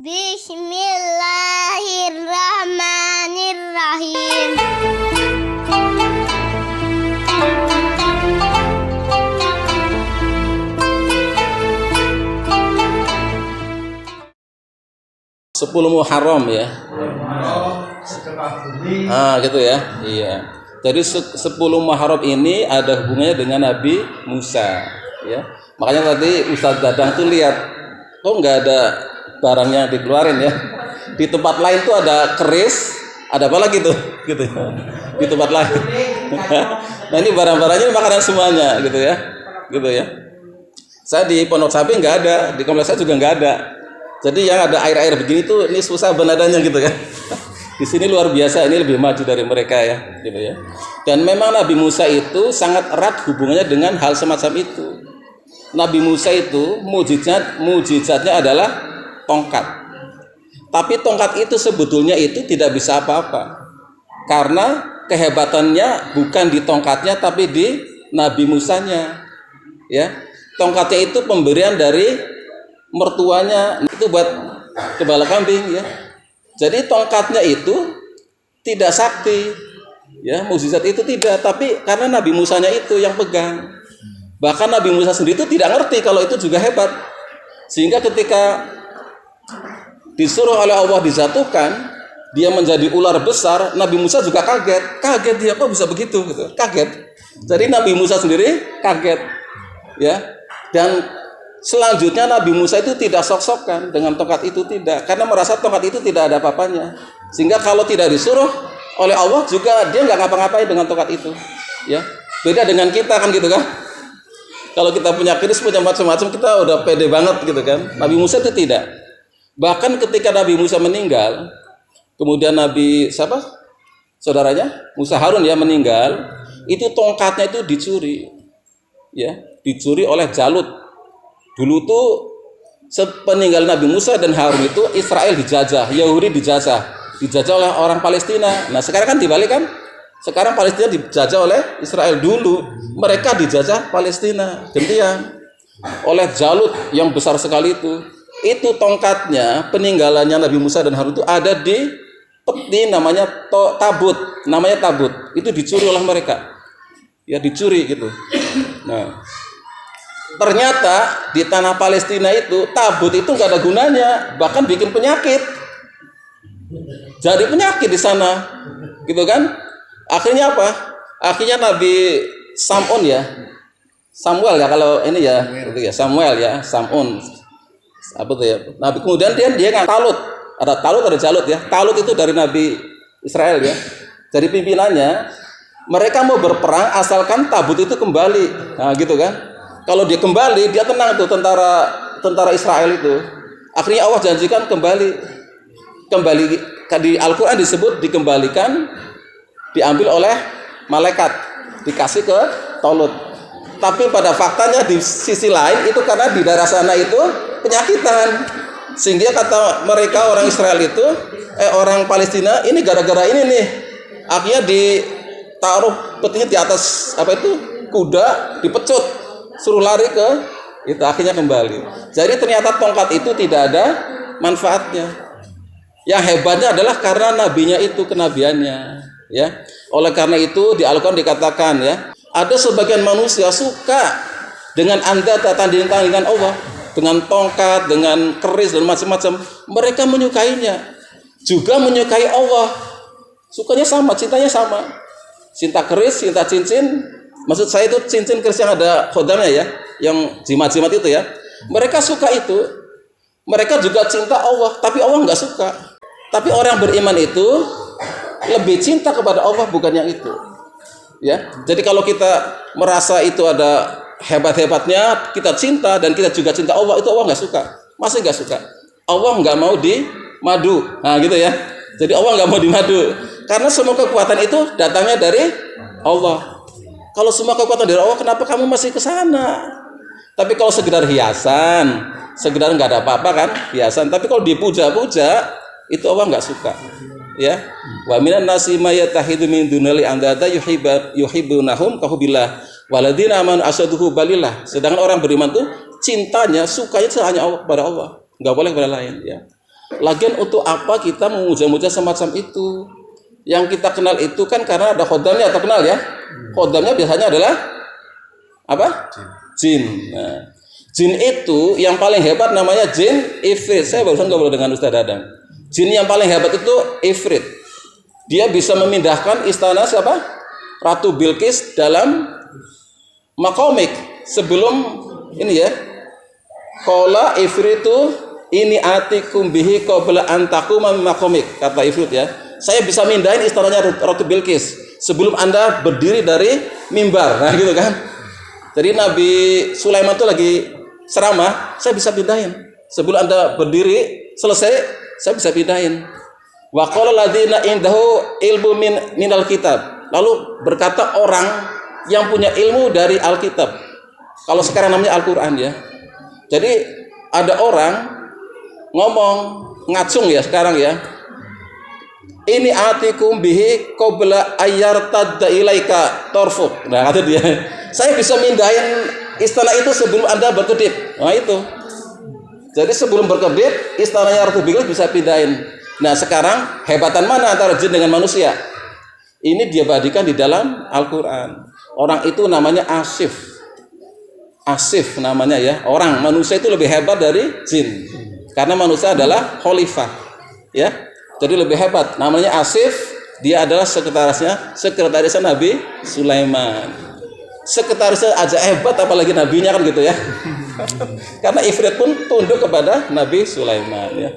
Bismillahirrahmanirrahim. Sepuluh Muharram ya. Gitu ya. Iya. Jadi 10 Muharram ini ada hubungannya dengan Nabi Musa ya. Makanya tadi Ustadz Dadang tuh lihat kok nggak ada barangnya dikeluarin ya. Di tempat lain tuh ada keris, ada apa lagi tuh gitu. Di tempat lain. Nah, ini barang-barangnya makanan semuanya gitu ya. Gitu ya. Saya di Pondok Sapi nggak ada, di kompleks saya juga nggak ada. Jadi yang ada air-air begini tuh ini susah benadanya gitu kan. Di sini luar biasa, ini lebih maju dari mereka ya, gitu ya. Dan memang Nabi Musa itu sangat erat hubungannya dengan hal semacam itu. Nabi Musa itu mujizatnya adalah tongkat. Tapi tongkat itu sebetulnya itu tidak bisa apa-apa. Karena kehebatannya bukan di tongkatnya tapi di Nabi Musanya. Ya. Tongkatnya itu pemberian dari mertuanya, itu buat gembala kambing ya. Jadi tongkatnya itu tidak sakti. Ya, mukjizat itu tidak, tapi karena Nabi Musanya itu yang pegang. Bahkan Nabi Musa sendiri itu tidak ngerti kalau itu juga hebat. Sehingga ketika disuruh oleh Allah disatukan, dia menjadi ular besar, Nabi Musa juga kaget. Kaget dia kok bisa begitu gitu. Kaget. Jadi Nabi Musa sendiri kaget. Ya. Dan selanjutnya Nabi Musa itu tidak sok-sokan dengan tongkat itu, tidak, karena merasa tongkat itu tidak ada apa-apanya. Sehingga kalau tidak disuruh oleh Allah juga dia nggak ngapa-ngapain dengan tongkat itu. Ya. Beda dengan kita kan gitu kan. Kalau kita punya keris, punya macam-macam, kita udah pede banget gitu kan. Nabi Musa itu tidak. Bahkan ketika Nabi Musa meninggal, kemudian Nabi siapa? Saudaranya Musa Harun ya meninggal, itu tongkatnya itu dicuri. Ya, dicuri oleh Jalut. Dulu tuh sepeninggal Nabi Musa dan Harun itu Israel dijajah, Yahudi dijajah oleh orang Palestina. Nah, sekarang kan dibalik kan? Sekarang Palestina dijajah oleh Israel. Dulu mereka dijajah Palestina, gantian oleh Jalut yang besar sekali itu. Itu tongkatnya, peninggalannya Nabi Musa dan Harun itu ada di peti namanya tabut, namanya tabut. Itu dicuri oleh mereka. Ya, dicuri gitu. Nah, ternyata di tanah Palestina itu tabut itu nggak ada gunanya, bahkan bikin penyakit. Jadi penyakit di sana, gitu kan? Akhirnya apa? Akhirnya Nabi Samun ya, Samuel ya kalau ini ya, itu ya Samuel ya, Samun. Apa tuh ya? Nabi kemudian dia nggak Talut, ada Talut ada Jalut ya. Talut itu dari Nabi Israel ya. Jadi pimpinannya mereka mau berperang asalkan tabut itu kembali. Nah gitu kan? Kalau dia kembali, dia tenang tuh tentara Israel itu. Akhirnya Allah janjikan kembali di Al-Quran disebut dikembalikan, diambil oleh malaikat, dikasih ke Talut. Tapi pada faktanya di sisi lain itu karena di daerah sana itu penyakitan, sehingga kata mereka orang Israel itu, orang Palestina ini gara-gara ini nih, akhirnya ditaruh petinya di atas apa itu kuda, dipecut, suruh lari ke itu, akhirnya kembali. Jadi ternyata tongkat itu tidak ada manfaatnya. Yang hebatnya adalah karena nabinya itu, kenabiannya ya. Oleh karena itu di Al-Quran dikatakan ya, ada sebagian manusia suka dengan tandingan Allah, dengan tongkat, dengan keris dan macam-macam. Mereka menyukainya, juga menyukai Allah. Sukanya sama, cintanya sama. Cinta keris, cinta cincin. Maksud saya itu cincin keris yang ada khodamnya ya, yang jimat-jimat itu ya. Mereka suka itu. Mereka juga cinta Allah, tapi Allah nggak suka. Tapi orang beriman itu lebih cinta kepada Allah, bukan yang itu. Ya. Jadi kalau kita merasa itu ada hebat-hebatnya, kita cinta dan kita juga cinta Allah, itu Allah nggak suka. Masih nggak suka. Allah nggak mau dimadu. Nah gitu ya. Jadi Allah nggak mau dimadu. Karena semua kekuatan itu datangnya dari Allah. Kalau semua kekuatan dari Allah, kenapa kamu masih ke sana? Tapi kalau sekedar hiasan, sekedar nggak ada apa-apa kan, hiasan. Tapi kalau dipuja-puja, itu Allah nggak suka. Ya, wa minan nasi may yattakhidhu min dunali andada yuhibbunahum kahubillah waladina amanu asaduhu balillah. Sedangkan orang beriman tuh cintanya, sukanya hanya Allah, kepada Allah, nggak boleh kepada lain ya. Lagian untuk apa kita memuja-muja semacam itu? Yang kita kenal itu kan karena ada khodamnya, terkenal ya. Khodamnya biasanya adalah apa? Jin. Nah, jin itu yang paling hebat namanya jin ifrit. Saya barusan ngobrol dengan Ustaz Dadang. Jin yang paling hebat itu ifrit. Dia bisa memindahkan istana siapa? Ratu Bilqis dalam makomik sebelum ini ya. Qala ifritu ini atikum bihi qabla an taquma min makomik, kata ifrit ya. Saya bisa mindahin istananya Ratu Bilqis sebelum Anda berdiri dari mimbar. Nah gitu kan. Jadi Nabi Sulaiman itu lagi ceramah, saya bisa pindahin. Sebelum Anda berdiri selesai, saya bisa pindahin. Wa qala alladziina indahu ilmu minal kitab. Lalu berkata orang yang punya ilmu dari Alkitab. Kalau sekarang namanya Al-Qur'an ya. Jadi ada orang ngomong ngacung ya sekarang ya. Ini atikum bihi qabla ayyartadda ilaika torfuk. Nah kata dia, saya bisa mindahin istana itu sebelum Anda berkedip. Nah itu. Jadi sebelum berkedip, istananya Ratu Bilqis bisa pindahin. Nah sekarang hebatan mana antara jin dengan manusia? Ini dia badikan di dalam Al-Quran. Orang itu namanya Asif. Asif namanya ya. Orang manusia itu lebih hebat dari jin. Karena manusia adalah khalifah. Ya. Jadi lebih hebat. Namanya Asif. Dia adalah sekretarisnya Nabi Sulaiman. Sekretarisnya aja hebat apalagi nabinya kan gitu ya. Karena Ifrit pun tunduk kepada Nabi Sulaiman ya.